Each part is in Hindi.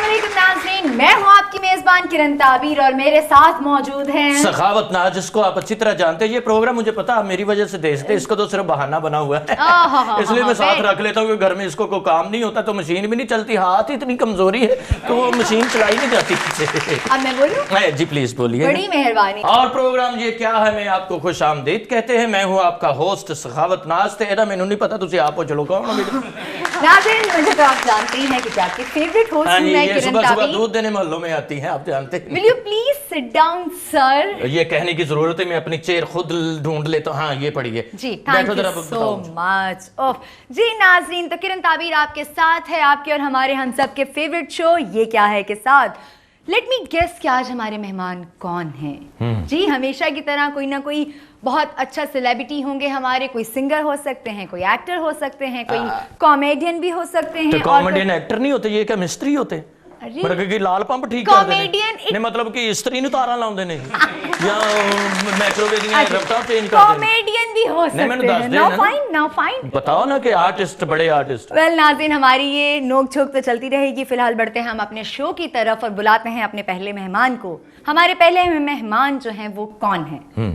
अस्सलामुअलैकुम नाज़रीन, मैं हूँ आपकी मेजबान किरण ताबीर और मेरे साथ मौजूद हैं सखावत नाज, जिसको आप अच्छी तरह जानते हैं। ये प्रोग्राम मुझे पता है मेरी वजह से देखते, इसको तो सिर्फ बहाना बना हुआ है इसलिए मैं साथ रख लेता हूँ कि घर में इसको कोई काम नहीं होता तो मशीन भी नहीं चलती, हाथ इतनी कमजोरी है तो वो मशीन चलाई नहीं जाती। अब मैं बोलूं? जी प्लीज बोलिए। बड़ी मेहरबानी। और प्रोग्राम ये क्या है, मैं आपको खुश आमदीद कहते हैं। मैं हूँ आपका होस्ट सखावत नाज। तेरा मैंने नहीं पता, तुझे आप चलो कौन नाज़रीन, मुझे तो आप जानते ही हैं कि आपकी फेवरेट होस्ट हूं मैं, किरण सुबह सुबह ताबीर। दूध देने मोहल्लों में आती हैं, आप जानते हैं। Will you please sit down, sir? ये कहने की जरूरत है, मैं अपनी चेयर खुद ढूंढ लेता हूँ। हाँ ये पढ़िए जी, थैंक यू सो मच। ओह जी नाज़रीन, तो किरण ताबीर आपके साथ है, आपके और हमारे हम सब के फेवरेट शो ये क्या है के साथ। लेट मी गेस कि आज हमारे मेहमान कौन हैं। जी हमेशा की तरह कोई ना कोई बहुत अच्छा सेलिब्रिटी होंगे हमारे, कोई सिंगर हो सकते हैं, कोई एक्टर हो सकते हैं, कोई कॉमेडियन भी हो सकते हैं। तो कॉमेडियन एक्टर नहीं होते, ये क्या मिस्त्री होते? मतलब कि लाल पंप ठीक करते हैं ने, मतलब कि स्त्री नु तारा लाਉਂਦੇ ने या माइक्रोवेव ਦੀਆਂ रफ्तार चेंज करते हैं। कॉमेडियन भी हो सकते हैं। नाउ फाइन बताओ ना कि आर्टिस्ट, बड़े आर्टिस्ट। वेल नाज़रीन, हमारी ये नोक झोंक तो चलती रहेगी। फिलहाल बढ़ते हैं हम अपने शो की तरफ और बुलाते हैं अपने पहले मेहमान को। हमारे पहले मेहमान जो हैं वो कौन है,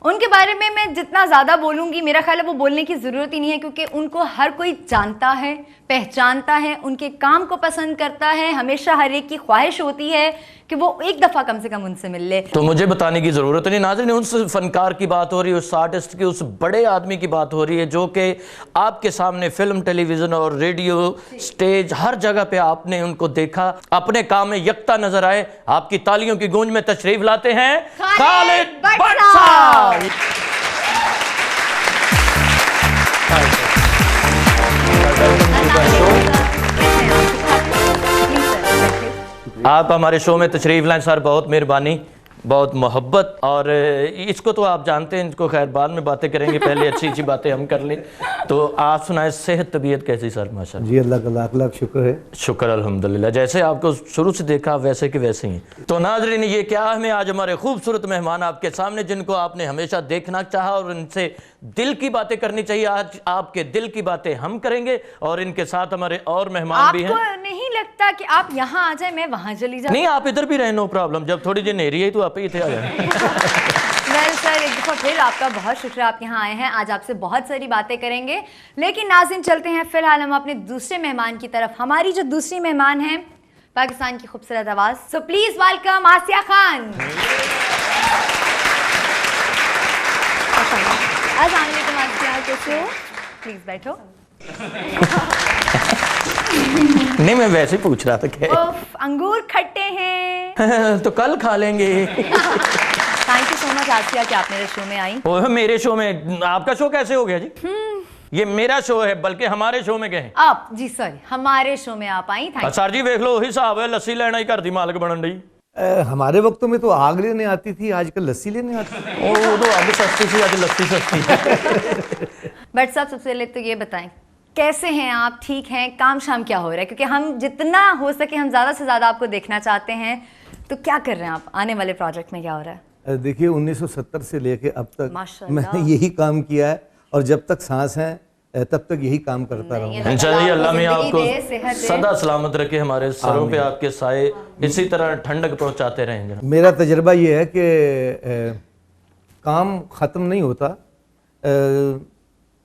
उनके बारे में मैं जितना ज्यादा बोलूंगी मेरा ख्याल है वो बोलने की जरूरत ही नहीं है, क्योंकि उनको हर कोई जानता है, पहचानता है, उनके काम को पसंद करता है। हमेशा हर एक की ख्वाहिश होती है कि वो एक दफा कम से कम उनसे मिल ले। तो मुझे बताने की जरूरत नहीं नाज़रीन, उस फनकार की बात हो रही है, उस आर्टिस्ट की, उस बड़े आदमी की बात हो रही है जो कि आपके सामने फिल्म, टेलीविजन और रेडियो, स्टेज, हर जगह पे आपने उनको देखा, अपने काम में यकता नजर आए। आपकी तालियों की गूंज में तशरीफ लाते हैं खालिद भट्ट साहब। आप हमारे शो में तशरीफ लाएं सर, बहुत मेहरबानी, बहुत मोहब्बत। और इसको तो आप जानते हैं, इनको खैर बाद में बातें करेंगे, पहले अच्छी अच्छी बातें हम कर लें। तो आप सुनाए, सेहत तबीयत कैसी सर? माशाल्लाह जी अल्लाह का लाख लाख शुक्र है। शुक्र अल्हम्दुलिल्लाह, जैसे आपको शुरू से देखा वैसे के वैसे ही। तो नाज़रीन ये क्या है, आज हमारे खूबसूरत मेहमान आपके सामने, जिनको आपने हमेशा देखना चाहा और इनसे दिल की बातें करनी चाहिए। आज आपके दिल की बातें हम करेंगे और इनके साथ हमारे और मेहमान भी हैं। आपको नहीं लगता कि आप यहाँ आ जाए, मैं वहाँ चली जाऊँ? नहीं, आप इधर भी रहे, नो प्रॉब्लम। जब थोड़ी जी नेरी है तो आप ही थे आ जाए। वेल सर, एक दफ़ा फिर आपका बहुत शुक्रिया, आप यहाँ आए हैं। आज आपसे बहुत सारी बातें करेंगे, लेकिन नाज़रीन चलते हैं फिलहाल हम अपने दूसरे मेहमान की तरफ। हमारी जो दूसरी मेहमान है पाकिस्तान की खूबसूरत आवाज़, सो प्लीज़ वेलकम आसिया खान। अस्सलामुअलैकुम आसिया, कैसे हो? प्लीज़ बैठो। नहीं, मैं वैसे पूछ रहा था क्या अंगूर खट्टे हैं तो कल खा लेंगे। थैंक यू सो मच आसिया कि आप मेरे शो में आई। ओह, मेरे शो में? आपका शो कैसे हो गया जी? ये मेरा शो है, बल्कि हमारे शो में गए आप। जी सॉरी, हमारे शो में आप आई। सर जी देख लो, वही हिसाब है, लस्सी लेना ही घर दी मालक बनन रही। हमारे वक्तों में तो आग लेने आती थी, आजकल लस्सी लेने आती है। वो तो आग सस्ती थी, आज लस्सी सस्ती है। बट साहब सबसे पहले तो ये बताएं, कैसे हैं आप? ठीक हैं? काम शाम क्या हो रहा है? क्योंकि हम जितना हो सके हम ज़्यादा से ज़्यादा आपको देखना चाहते हैं। तो क्या कर रहे हैं आप? आने वाले प्रोजेक्ट में क्या हो रहा है? देखिए 1970 से लेके अब तक मैंने यही काम किया है और जब तक सांस है तब तक यही काम करता रहूँगा। इंशाअल्लाह अल्लाह में आपको सदा सलामत रखे, हमारे सरों पे आपके साए इसी तरह ठंडक पहुँचाते रहेंगे। मेरा तजर्बा ये है कि काम ख़त्म नहीं होता,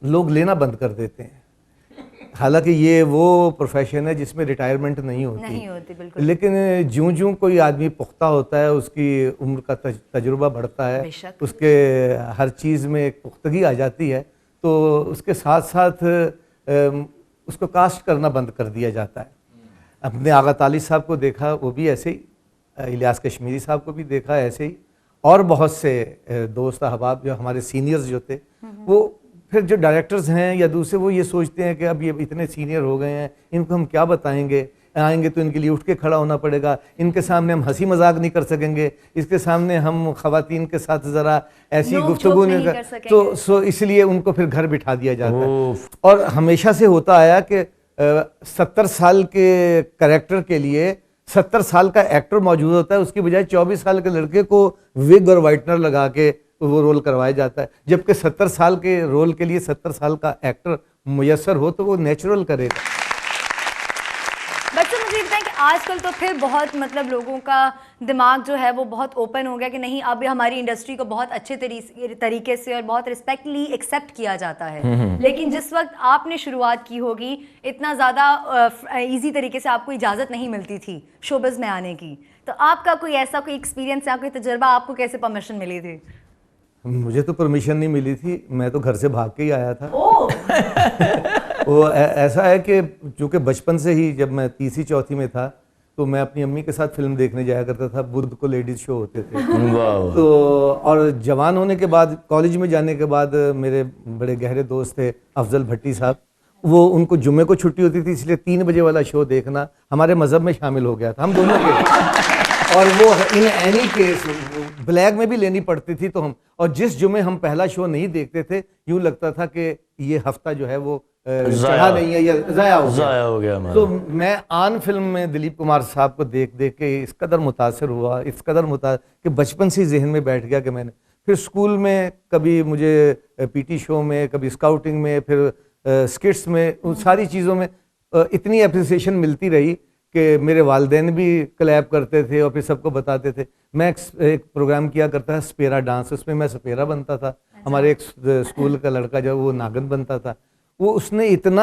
लोग लेना बंद कर देते हैं। हालांकि ये वो प्रोफेशन है जिसमें रिटायरमेंट नहीं होती बिल्कुल। लेकिन ज्यों ज्यों कोई आदमी पुख्ता होता है, उसकी उम्र का तजुर्बा बढ़ता है, उसके हर चीज़ में एक पुख्तगी आ जाती है, तो उसके साथ साथ उसको कास्ट करना बंद कर दिया जाता है। अपने आगा ताली साहब को देखा, वो भी ऐसे ही, इलियास कश्मीरी साहब को भी देखा ऐसे ही, और बहुत से दोस्त अहबाब जो हमारे सीनियर्स जो थे, वो फिर जो डायरेक्टर्स हैं या दूसरे, वो ये सोचते हैं कि अब ये इतने सीनियर हो गए हैं, इनको हम क्या बताएंगे, आएंगे तो इनके लिए उठ के खड़ा होना पड़ेगा, इनके सामने हम हंसी मजाक नहीं कर सकेंगे, इसके सामने हम खवातीन के साथ ज़रा ऐसी गुफ्तगू नहीं कर तो इसलिए उनको फिर घर बिठा दिया जाता है। और हमेशा से होता आया कि 70 साल के कैरेक्टर के लिए 70 साल का एक्टर मौजूद होता है, उसकी बजाय 24 साल के लड़के को विग और वाइटनर लगा के वो रोल करवाया जाता है, जबकि 70 साल के रोल के लिए 70 साल का एक्टर मुयस्सर हो तो वो नेचुरल करेगा। बट अच्छा मुझे ये बताएं कि आजकल तो फिर बहुत मतलब लोगों का दिमाग जो है वो बहुत ओपन हो गया कि नहीं, अब हमारी इंडस्ट्री को बहुत अच्छे तरीके से और बहुत रिस्पेक्टली एक्सेप्ट किया जाता है। लेकिन जिस वक्त आपने शुरुआत की होगी, इतना ज़्यादा इजी तरीके से आपको इजाज़त नहीं मिलती थी शोबिज़ में आने की, तो आपका कोई ऐसा कोई एक्सपीरियंस या कोई तजुर्बा, आपको कैसे परमिशन मिली थी? मुझे तो परमिशन नहीं मिली थी, मैं तो घर से भाग के ही आया था। वो ऐसा है कि चूँकि बचपन से ही जब मैं तीसरी चौथी में था तो मैं अपनी अम्मी के साथ फिल्म देखने जाया करता था। बुर्द को लेडीज़ शो होते थे। तो और जवान होने के बाद, कॉलेज में जाने के बाद, मेरे बड़े गहरे दोस्त थे अफजल भट्टी साहब, वो उनको जुम्मे को छुट्टी होती थी, इसलिए 3 बजे वाला शो देखना हमारे मज़हब में शामिल हो गया था, हम दोनों के। और वो इन एनी केस ब्लैक में भी लेनी पड़ती थी तो हम, और जिस जुमे हम पहला शो नहीं देखते थे, यूँ लगता था कि ये हफ्ता जो है वो चढ़ा नहीं है या ज़ाया हो गया। तो मैं आन फिल्म में दिलीप कुमार साहब को देख देख के इस कदर मुतासर हुआ, इस कदर कि बचपन से जहन में बैठ गया कि मैंने फिर स्कूल में कभी मुझे पीटी शो में, कभी स्काउटिंग में, फिर स्किट्स में, उन सारी चीज़ों में इतनी अप्रिसिएशन मिलती रही कि मेरे वालिदैन भी क्लैप करते थे और फिर सबको बताते थे। मैं एक प्रोग्राम किया करता था स्पेरा डांस, उसमें मैं स्पेरा बनता था। हमारे एक स्कूल का लड़का जो वो नागन बनता था, वो उसने इतना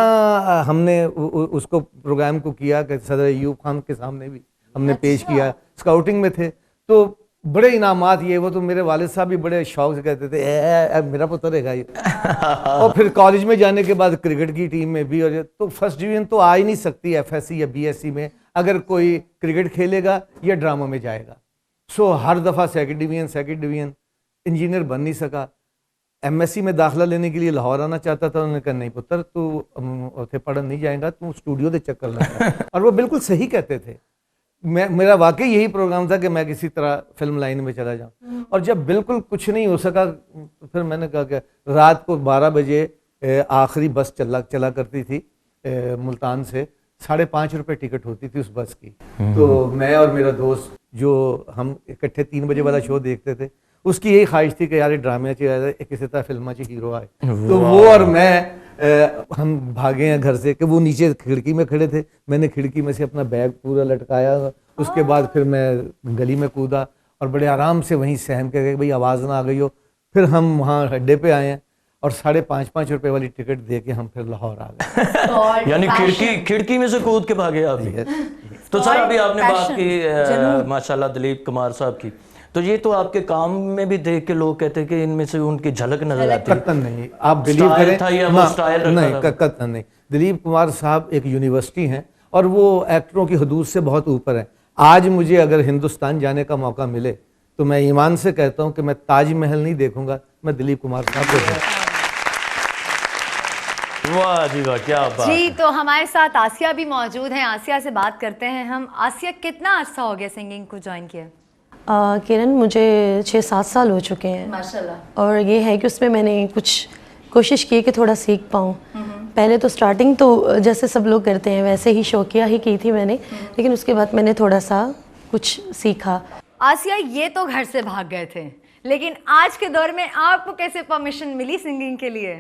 हमने उसको प्रोग्राम को किया कि सदर अयूब खान के सामने भी हमने पेश किया। स्काउटिंग में थे तो बड़े इनामात ये वो, तो मेरे वालिद साहब भी बड़े शौक से कहते थे मेरा पुत्र रहेगा ये। और फिर कॉलेज में जाने के बाद क्रिकेट की टीम में भी, और तो फर्स्ट डिवीजन तो आ ही नहीं सकती एफएससी या बीएससी में अगर कोई क्रिकेट खेलेगा या ड्रामों में जाएगा। सो हर दफ़ा सेकंड डिवीजन, इंजीनियर बन नहीं सका। एमएससी में दाखिला लेने के लिए लाहौर आना चाहता था, उन्होंने कहा नहीं पुत्र तू उसे पढ़न नहीं जाएगा, तू स्टूडियो दे चक्कर लगा। और वो बिल्कुल सही कहते थे। मेरा वाकई यही प्रोग्राम था कि मैं किसी तरह फिल्म लाइन में चला जाऊं। और जब बिल्कुल कुछ नहीं हो सका तो फिर मैंने कहा कि रात को 12 बजे आखिरी बस चला करती थी मुल्तान से, 5.5 रुपये टिकट होती थी उस बस की। तो मैं और मेरा दोस्त जो हम इकट्ठे 3 बजे वाला शो देखते थे, उसकी यही ख्वाहिश थी कि यार ये ड्रामे किसी तरह फिल्म हीरो आए। तो वो और मैं हम भागे हैं घर से कि वो नीचे खिड़की में खड़े थे, मैंने खिड़की में से अपना बैग पूरा लटकाया। उसके बाद फिर मैं गली में कूदा और बड़े आराम से वहीं सहम के भाई आवाज़ ना आ गई हो। फिर हम वहाँ अड्डे पे आए हैं और 5.5 रुपए वाली टिकट दे के हम फिर लाहौर आ गए। यानी खिड़की में से कूद के भागे आप भी। तो सर अभी आपने बात की माशाल्लाह दिलीप कुमार साहब की, तो ये तो आपके काम में भी देख के लोग कहते हैं कि इनमें से उनकी झलक नजर आती है। कतन नहीं, आप बिलीव करें नहीं, कतन नहीं। दिलीप कुमार साहब एक यूनिवर्सिटी हैं और वो एक्टरों की हदूद से बहुत ऊपर है। आज मुझे अगर हिंदुस्तान जाने का मौका मिले तो मैं ईमान से कहता हूँ कि मैं ताजमहल नहीं देखूंगा, मैं दिलीप कुमार साहब को देखूंगा। वाह जी वाह, क्या बात जी। तो हमारे साथ आसिया भी मौजूद हैं, आसिया से बात करते हैं हम। आसिया, कितना अर्सा हो गया सिंगिंग को ज्वाइन किया? किरण, मुझे 6-7 साल हो चुके हैं माशाल्लाह। और ये है कि उसमें मैंने कुछ कोशिश की कि थोड़ा सीख पाऊँ। पहले तो स्टार्टिंग तो जैसे सब लोग करते हैं वैसे ही शौकिया ही की थी मैंने, लेकिन उसके बाद मैंने थोड़ा सा कुछ सीखा। आसिया, ये तो घर से भाग गए थे, लेकिन आज के दौर में आपको कैसे परमिशन मिली सिंगिंग के लिए?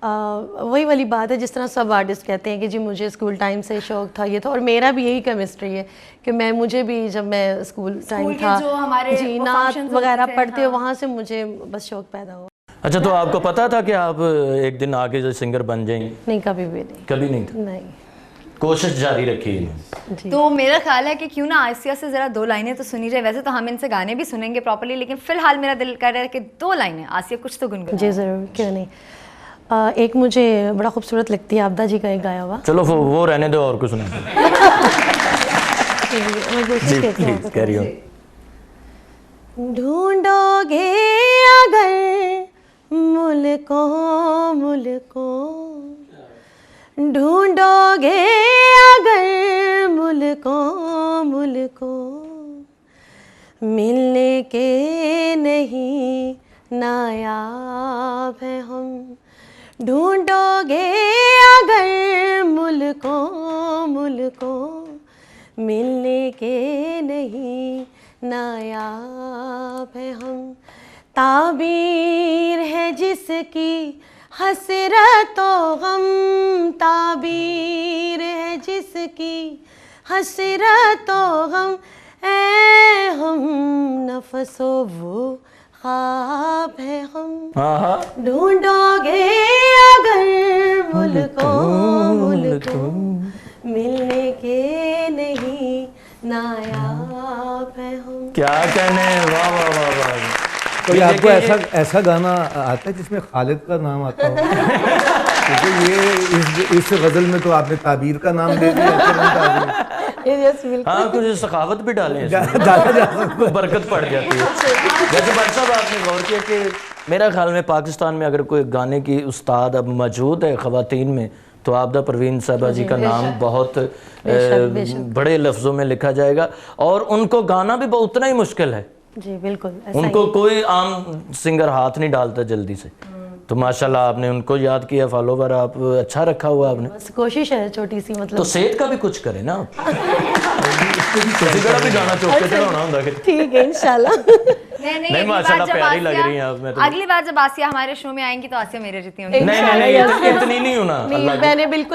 वही वाली बात है, जिस तरह सब आर्टिस्ट कहते हैं कि जी मुझे स्कूल टाइम से शौक था ये था, और मेरा भी यही केमिस्ट्री है कि मुझे भी जब मैं स्कूल टाइम था जी नात वगैरह पढ़ते हो, वहाँ से मुझे बस शौक पैदा हुआ। अच्छा, तो आपको पता था कि आप एक दिन आगे जो सिंगर बन जाएंगे? नहीं, कभी भी नहीं। कभी नहीं था? नहीं, कोशिश जारी रखी। तो मेरा ख्याल है कि क्यों ना आसिया से ज़रा 2 लाइनें तो सुनी जाए। वैसे तो हम इनसे गाने भी सुनेंगे प्रॉपर्ली, लेकिन फिलहाल मेरा दिल कर रहा है कि 2 लाइनें आसिया कुछ तो गुनगुनाएं। जी ज़रूर, क्यों नहीं। एक मुझे बड़ा खूबसूरत लगती है आबदा जी का एक गाया हुआ। चलो वो रहने दो और कुछ सुना। ढूंढोगे अगर मुल्कों ढूंढोगे अगर मुल्कों मिलने के नहीं नायाब है हम। ढूंढोगे अगर मुल्कों मिलने के नहीं नायाब है हम। ताबीर है जिसकी हसरत व गम, ताबीर है जिसकी हसरतों गम ए हम नफसो वो ख्वाब है हम ढूंढोगे अगर मुल्कों मिलने के नहीं नायाब है हम। क्या कहने, वाह वाह वाह वाह। तो आपको ऐसा गाना आता है जिसमें खालिद का नाम आता हो? क्योंकि ये इस गजल में तो आपने ताबीर का नाम दे दिया। हाँ, कुछ सखावत भी डालें, बरकत पड़ जाती है। वैसे भाई साहब आपने गौर किया कि मेरा ख्याल में पाकिस्तान में अगर कोई गाने की उस्ताद अब मौजूद है ख़वातीन में, तो आबदा परवीन साहबा जी का नाम बहुत बड़े लफ्ज़ों में लिखा जाएगा। और उनको गाना भी उतना ही मुश्किल है जी, बिल्कुल। उनको कोई आम सिंगर हाथ नहीं डालता जल्दी से। तो माशाल्लाह आपने उनको याद किया, फॉलोवर आप अच्छा रखा हुआ आपने। बस कोशिश है छोटी सी, मतलब तो सेहत का भी कुछ करे ना भी गाना चौके चढ़ाना होता है। ठीक है इंशाल्लाह। नहीं माशाल्लाह प्यारी लग रही हैं आप। मैं तो अगली बार जब आसिया हमारे शो में आएंगी तो आसिया मेरे जितनी होंगी। नहीं इतनी नहीं होना।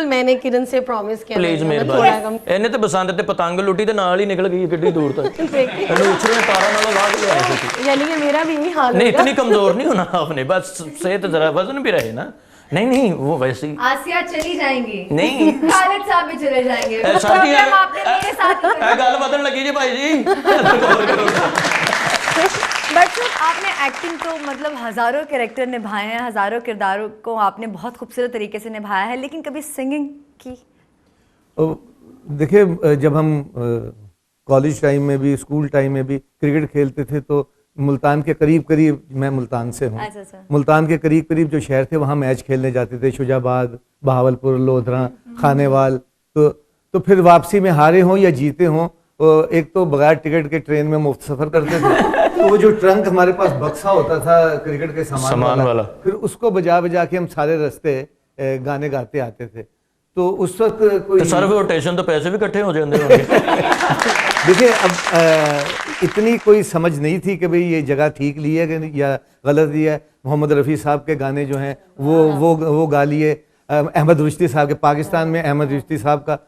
मैंने किरण से प्रॉमिस किया। प्लीज मेहरबानी। ਇਹਨੇ ਤੇ ਬਸੰਤ ਤੇ ਪਤੰਗ ਲੁੱਟੀ ਤੇ ਨਾਲ ਹੀ ਨਿਕਲ ਗਈ ਕਿੱਡੀ ਦੂਰ ਤੱਕ। ਇਹਨੂੰ ਉਛਲੇ ਤਾਰਾਂ ਨਾਲ ਲਾ ਕੇ ਆਇਆ ਸੀ। यानी कि मेरा भी यही हाल है। नहीं इतनी कमजोर नहीं होना आपने, बस सेहत जरा वजन भी रहे ना। नहीं वो वैसे ही आसिया चली जाएंगी। नहीं खालिद साहब भी चले जाएंगे। साथी आपने मेरे साथ गल बदल लगी जी भाई जी। बट आपने एक्टिंग तो मतलब हज़ारों कैरेक्टर निभाए हैं, हज़ारों किरदारों को आपने बहुत खूबसूरत तरीके से निभाया है, लेकिन कभी सिंगिंग की? देखिए, जब हम कॉलेज टाइम में भी, स्कूल टाइम में भी क्रिकेट खेलते थे तो मुल्तान के करीब, मैं मुल्तान से हूँ, मुल्तान के करीब जो शहर थे वहाँ मैच खेलने जाते थे, शुजाबाद, बहावलपुर, लोधरा, खानेवाल। तो फिर वापसी में हारे हों या जीते हों, एक तो बगैर टिकट के ट्रेन में मुफ्त सफ़र करते थे। तो वो जो ट्रंक हमारे पास बक्सा होता था क्रिकेट के सामान वाला, फिर उसको बजा के हम सारे रास्ते गाने गाते आते थे। तो उस वक्त कोई सर्व रोटेशन तो पैसे भी इकट्ठे हो जाते होंगे। देखिए, अब इतनी कोई समझ नहीं थी कि भाई ये जगह ठीक ली है या गलत ली है। मोहम्मद रफ़ी साहब के गाने जो हैं वो गा लिए। अहमद रुश्ती साहब के, पाकिस्तान में अहमद रुश्ती साहब का,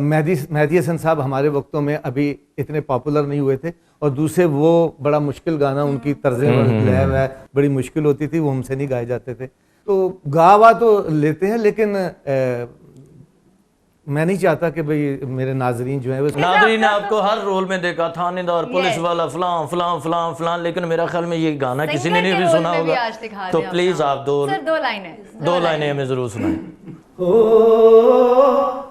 मेहदी हसन साहब हमारे वक्तों में अभी इतने पॉपुलर नहीं हुए थे। और दूसरे वो बड़ा मुश्किल गाना, उनकी तर्ज़े लहव है बड़ी मुश्किल होती थी, वो हमसे नहीं गाए जाते थे। तो गावा तो लेते हैं, लेकिन मैं नहीं चाहता कि भाई मेरे नाजरीन जो है वो नाजरीन ने आपको हर रोल में देखा, थानेदार, पुलिस वाला, फलां, लेकिन मेरा ख्याल में ये गाना किसी ने नहीं भी सुना होगा। तो प्लीज आप दो लाइनें हमें जरूर सुनाएं।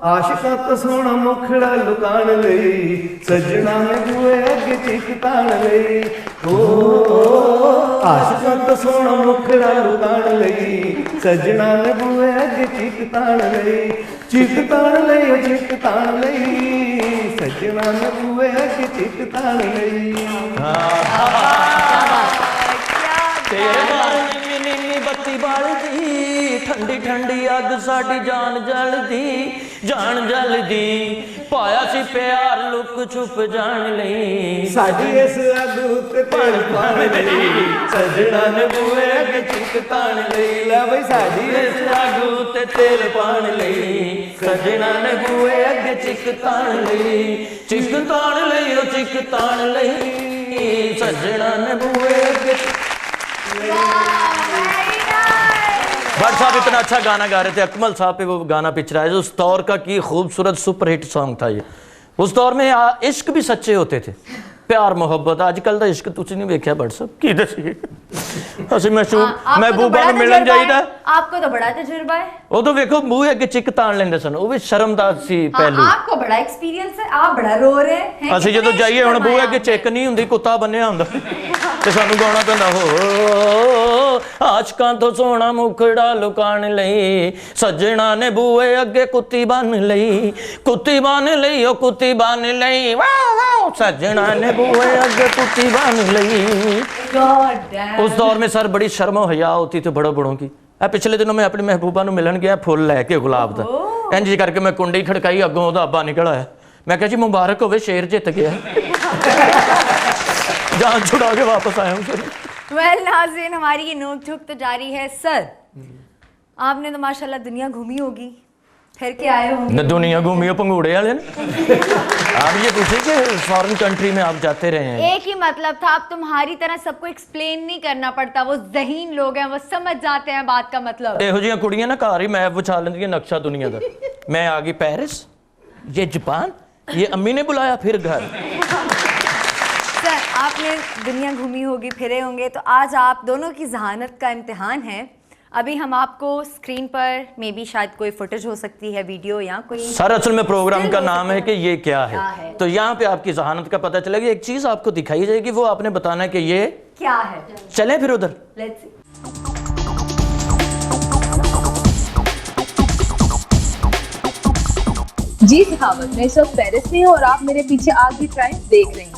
आशिका तो सोना मुखड़ा लुकान लई, सजना ने हुए अगे चिकतान लई। आशिका तो सोना मुखड़ा लुकान लई, सजना ने हुए अगे चिकतान लई। चिकतान लई सजना ने हुए अगे चिकतान लई। तेरे बारे में नीली बत्ती बालदी, ठंडी ठंडी अग साडी जान जलदी, पाया सी प्यार लुक छुप जान लई। साडी इस अग उत्ते तेल पान लई, सजना ने बूए अगे चिकतान लई। ला भाई साडी इस अग उत्ते तेल पान लई, सजना ने बूए अगे चिकतान लई। चिकतान लई सजना ने बूए अगे। भट्ट साहब इतना अच्छा गाना गा रहे थे, अकमल साहब पे वो गाना पिक्चर आया, उस दौर का की खूबसूरत सुपरहिट सॉन्ग था ये। उस दौर में इश्क भी सच्चे होते थे, प्यार मोहब्बत। आजकल का इश्क तुझे नहीं देखा भट्ट साहब की दसी असि महबूबा नूं मिलन जाईदा। आपको तो बड़ा तजुर्बा है। वो तो देखो मूंह अगे चिक तान लेंदे सन, वो भी शर्मदार सी पहलू। आपको बड़ा एक्सपीरियंस है, आप बड़ा रो रहे हैं। असि जदों जाइए हुण मूंह अगे चिक नहीं हुंदी, कुत्ता बन्निया हुंदा ते सानू गाउणा पैंदा हो आशकां तो सोना मुखड़ा लुकाण लई, सजना ने बूए अगे कुत्ती बन लई, कुत्ती बन लई ओ कुत्ती बन लई, वाह सजना ने बूए अगे कुत्ती बन लई। उस दौर में सर बड़ी शर्म और हया होती थी बड़ों बड़ों की। पिछले दिनों मैं अपनी महबूबा नूं मिलन गया, फुल लैके गुलाब दा, इंज करके मैं कुंडी खड़काई, अगों ओहदा अब्बा निकल आया। मैं कहा जी मुबारक होवे, शेर जित गया। जान छुड़ा के वापस आया हूँ। वेल नाज़रीन, हमारी ये नोक झोंक तो जारी है। सर, आपने तो माशाल्लाह दुनिया घूमी होगी, फिर के आए होंगे। दुनिया घूमी हो पंगूड़े वाले ने। आप ये पूछे कि फॉरेन कंट्री में आप जाते रहे हैं। एक ही मतलब था, अब तुम्हारी तरह सबको एक्सप्लेन नहीं करना पड़ता, वो ज़हीन लोग हैं, वो समझ जाते हैं बात का मतलब। ਇਹੋ ਜਿਹੀਆਂ ਕੁੜੀਆਂ ਨਾ ਘਰ ਹੀ ਮੈਪ ਵਿਛਾ ਲੈਂਦੀਆਂ ਨਕਸ਼ਾ ਦੁਨੀਆ ਦਾ। मैं आ गई पेरिस, ये जापान, ये अम्मी ने बुलाया फिर घर। सर आपने दुनिया घूमी होगी, फिरे होंगे, तो आज आप दोनों की जहानत का इम्तिहान है। अभी हम आपको स्क्रीन पर मे बी शायद कोई फुटेज हो सकती है, वीडियो या कोई। सर असल में प्रोग्राम का नाम है कि ये क्या है, तो यहाँ पे आपकी जहानत का पता चलेगा। एक चीज आपको दिखाई जाएगी, वो आपने बताना है कि ये क्या है। चलें फिर उधर। Let's see. जी सखावत, मैं इस वक्त पेरिस में हूँ और आप मेरे पीछे आग दी ट्राइम्फ देख रहे हैं।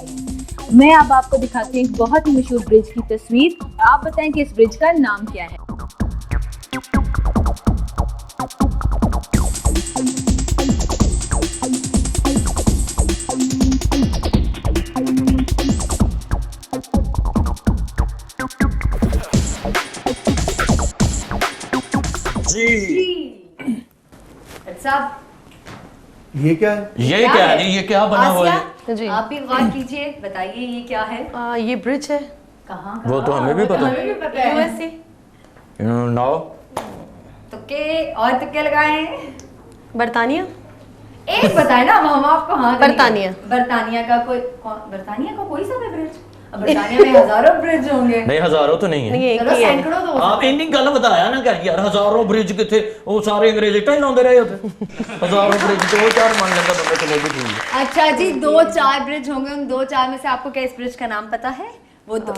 मैं अब आपको दिखाती हूँ एक बहुत ही मशहूर ब्रिज की तस्वीर। आप बताएं कि इस ब्रिज का नाम क्या है। साहब ये क्या है? ये क्या है? ये क्या बना हुआ है? जी आप भी गौर कीजिए, बताइए ये क्या है। ये ब्रिज है। कहाँ? वो तो हमें भी पता है। हमें भी पता है। यूएसए। नाउ तुक्के और तुक्के लगाए। बरतानिया। एक बताए ना, हम आपको हाँ बरतानिया। बरतानिया का कोई सा भी ब्रिज। अब बरतानिया में हजारों ब्रिज होंगे। नहीं, हजारों तो नहीं है। नहीं, एक चलो ही है। सैकड़ों तो हो आप इन्नी गल बताया ना कर यार, हजारों ब्रिज किथे, वो सारे अंग्रेज इट्टां ही लाਉਂਦੇ ਰਹੇ होते। हजारों ब्रिज दो चार मान लेता बंदा, चलो भी ठीक है। अच्छा जी, 2-4 ब्रिज होंगे, उन 2-4 में से आपको क्या इस ब्रिज का नाम पता है? वो तो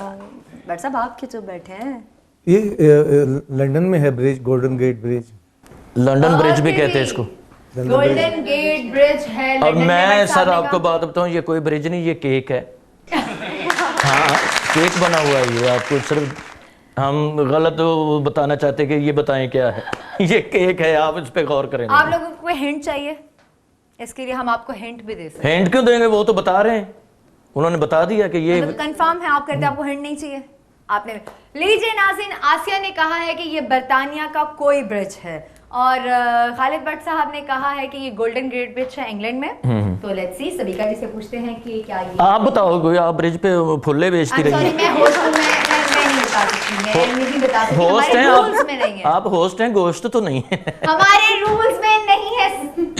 बट साहब आपके जो बैठे हैं, ये लंदन में है bridge, golden gate bridge. London bridge भी कहते हैं इसको। गोल्डन गेट ब्रिज है अब लंदन में। मैं सर सामने आपको का। बात बताऊं, ये कोई ब्रिज नहीं, ये केक है। हाँ, केक बना हुआ है ये। आपको सिर्फ हम गलत बताना चाहते कि ये बताएं क्या है। ये केक है, आप इस पे गौर करें। आप लोगों को हिंट चाहिए, इसके लिए हम आपको हिंट भी दे सकते हैं। हिंट क्यों देंगे, वो तो बता रहे हैं, उन्होंने बता दिया कि ये मतलब कंफर्म है आप करते, आपको हिंट नहीं चाहिए। आपने लीजिए नाज़रीन, आसिया ने कहा है कि ये बरतानिया का कोई ब्रिज है और खालिद भट्ट साहब ने कहा है कि ये गोल्डन गेट ब्रिज है इंग्लैंड में। तो लेट्स सी, सबिका जी से पूछते हैं कि क्या ये। आप बताओ कोई, आप ब्रिज पे फुल्ले बेचती रही। सॉरी, मैं होस्ट हूं, मैं नहीं बता सकती, मैं नहीं बता सकती। होस्ट हैं हमारे रूल्स में नहीं है। आप होस्ट हैं, गोश्त तो नहीं है। हमारे रूल्स में नहीं है।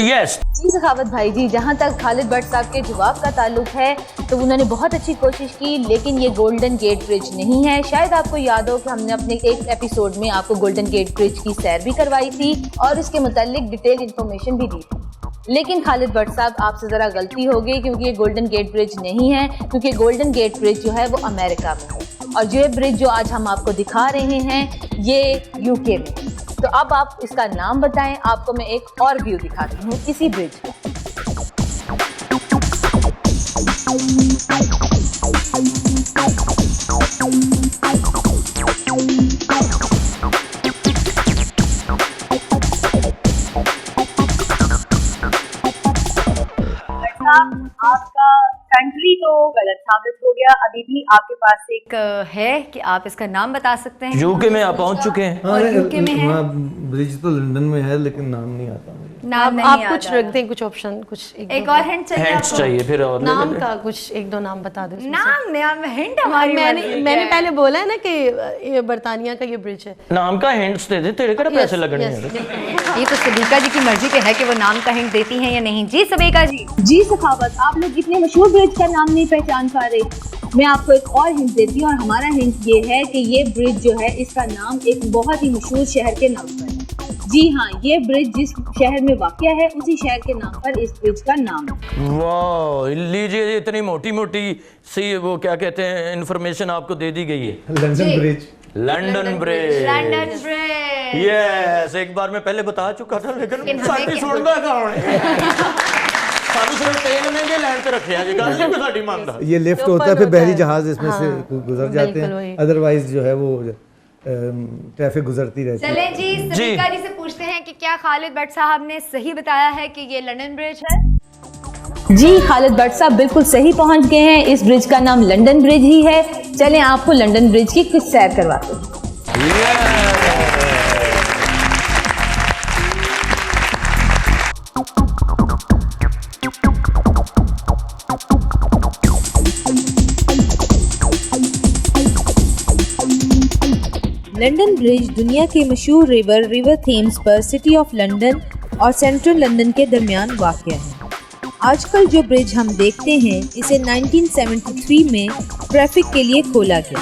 यस जी सखावत भाई जी, जहाँ तक खालिद भट्ट साहब के जवाब का ताल्लुक है तो उन्होंने बहुत अच्छी कोशिश की, लेकिन ये गोल्डन गेट ब्रिज नहीं है। शायद आपको याद हो कि हमने अपने एक एपिसोड में आपको गोल्डन गेट ब्रिज की सैर भी करवाई थी और इसके मुतालिक डिटेल इन्फॉर्मेशन भी दी थी। लेकिन खालिद भट्ट साहब, आपसे ज़रा गलती हो गई, क्योंकि ये गोल्डन गेट ब्रिज नहीं है, क्योंकि गोल्डन गेट ब्रिज जो है वो अमेरिका में है और ये ब्रिज जो आज हम आपको दिखा रहे हैं ये यूके में। तो अब आप इसका नाम बताएं, आपको मैं एक और व्यू दिखाती हूँ इसी ब्रिज का। आपका कंट्री तो गलत साबित हो गया, अभी भी आपके पास एक है कि आप इसका नाम बता सकते हैं। यूके में आप पहुंच चुके हैं। हाँ, यूके में है। ब्रिज तो लंदन में है लेकिन नाम नहीं आता मुझे। नाम नहीं आप आता कुछ रख दें, कुछ ऑप्शन, कुछ एक और हिंट चाहिए हैंड्स आपको? चाहिए फिर और नाम का कुछ एक दो नाम बता दें उसमें से। नाम हिंट हमारी मैंने पहले बोला है ना कि ये बरतानिया का ये ब्रिज है। नाम का हिंट्स दे दे, तेरे कड़े पैसे लगने हैं। ये तो सबिका जी की मर्जी पे है कि वो नाम का हिंट देती हैं या नहीं। जी सबिका जी। जी सखावत, आप लोग इतने मशहूर ब्रिज का नाम नहीं पहचान पा रहे। मैं आपको एक और हिंट देती हूँ और हमारा हिंट ये है कि ये ब्रिज जो है इसका नाम एक बहुत ही मशहूर शहर के नाम पर है। जी हाँ, ये ब्रिज जिस शहर में वाक़या है उसी शहर के नाम पर इस ब्रिज का नाम है। वाह, लीजिए इतनी मोटी मोटी सी वो क्या कहते हैं इन्फॉर्मेशन आपको दे दी गई है। London bridge. London bridge. London bridge. Yes, एक बार मैं पहले बता चुका था लेकिन साडी सुनदा कौन है। सानू सिर्फ तेल महंगे लैंड पे रखे जी, गल नहीं साडी मानदा। ये लिफ्ट होता है, फिर बहरी जहाज इसमें से गुजर जाते हैं, अदरवाइज जो है वो ट्रैफिक गुजरती रहती है। चलें जी, सबिका जी से पूछते हैं कि क्या खालिद भट्ट साहब ने सही बताया है कि ये लंदन ब्रिज है? जी, खालिद भट्ट साहब बिल्कुल सही पहुंच गए हैं। इस ब्रिज का नाम लंदन ब्रिज ही है। चलें आपको लंदन ब्रिज की कुछ सैर करवाते हैं। लंदन ब्रिज दुनिया के मशहूर रिवर थेम्स पर सिटी ऑफ लंदन और सेंट्रल लंदन के दरमियान वाक़या है। आजकल जो ब्रिज हम देखते हैं इसे 1973 में ट्रैफिक के लिए खोला गया।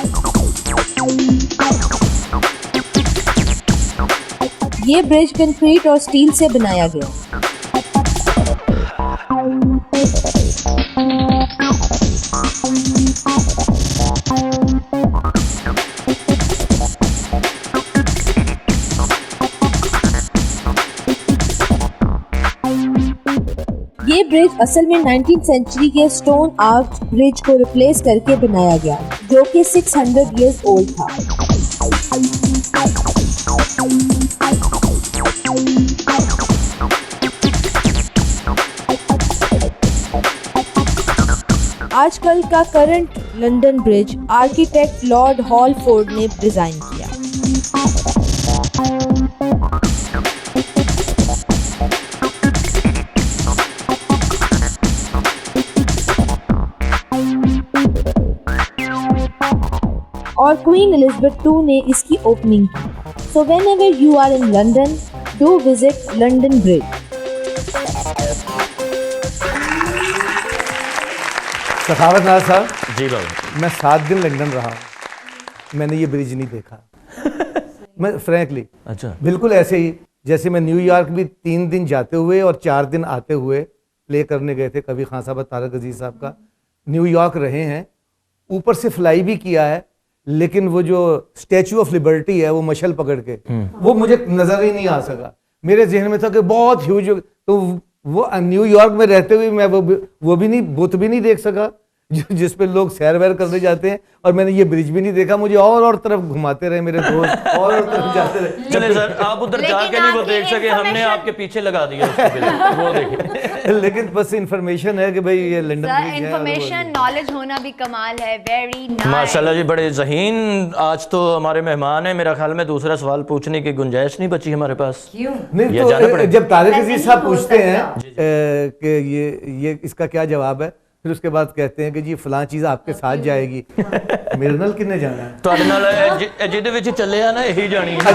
ये ब्रिज कंक्रीट और स्टील से बनाया गया। ये ब्रिज असल में 19th सेंचुरी के स्टोन आर्च ब्रिज को रिप्लेस करके बनाया गया, जो कि 600 इयर्स ओल्ड था। आजकल का current London Bridge architect Lord Holford ने डिजाइन किया। और क्वीन एलिजाबेथ II ने इसकी ओपनिंग की। So whenever you are in London, do visit London Bridge. Sakhawat Naaz Sahab जी बाबू, मैं 7 दिन लंदन रहा, मैंने ये ब्रिज नहीं देखा। मैं फ्रैंकली अच्छा, बिल्कुल ऐसे ही जैसे मैं न्यूयॉर्क भी 3 दिन जाते हुए और 4 दिन आते हुए प्ले करने गए थे, कभी खान साहब तारक अजीज साहब का। न्यूयॉर्क रहे हैं, ऊपर से फ्लाई भी किया है, लेकिन वो जो स्टैचू ऑफ लिबर्टी है वो मशल पकड़ के वो मुझे नजर ही नहीं आ सका। मेरे जहन में था कि बहुत ह्यूज, तो वो न्यूयॉर्क में रहते हुए मैं वो भी नहीं, बुत भी नहीं देख सका जिस पे लोग सैर वैर करने जाते हैं, और मैंने ये ब्रिज भी नहीं देखा। मुझे और तरफ घुमाते रहे मेरे दोस्त, और तरफ जाते रहे। चले सर, आप उधर जाके नहीं वो देख सके, हमने आपके पीछे लगा दिया उसको, वो देखिए। लेकिन बस इंफॉर्मेशन है कि भाई ये लंदन ब्रिज है। इंफॉर्मेशन नॉलेज होना भी कमाल है। वेरी नाइस, माशाल्लाह जी, बड़े ज़हीन आज तो हमारे मेहमान हैं। मेरा ख्याल में दूसरा सवाल पूछने की गुंजाइश नहीं बची हमारे पास। क्यों नहीं, ये जाना तो पड़ेगा। जब तारिक अजीज साहब पूछते हैं कि ये इसका क्या जवाब है, फिर उसके बाद कहते हैं कि जी फलां चीज़ आपके साथ जाएगी। मेरे नाल किन्ने जाना है? ਤੁਹਾਡੇ ਨਾਲ ਜਿਹਦੇ ਵਿੱਚ ਚੱਲਿਆ ਨਾ ਇਹੀ ਜਾਣੀ ਹੈ।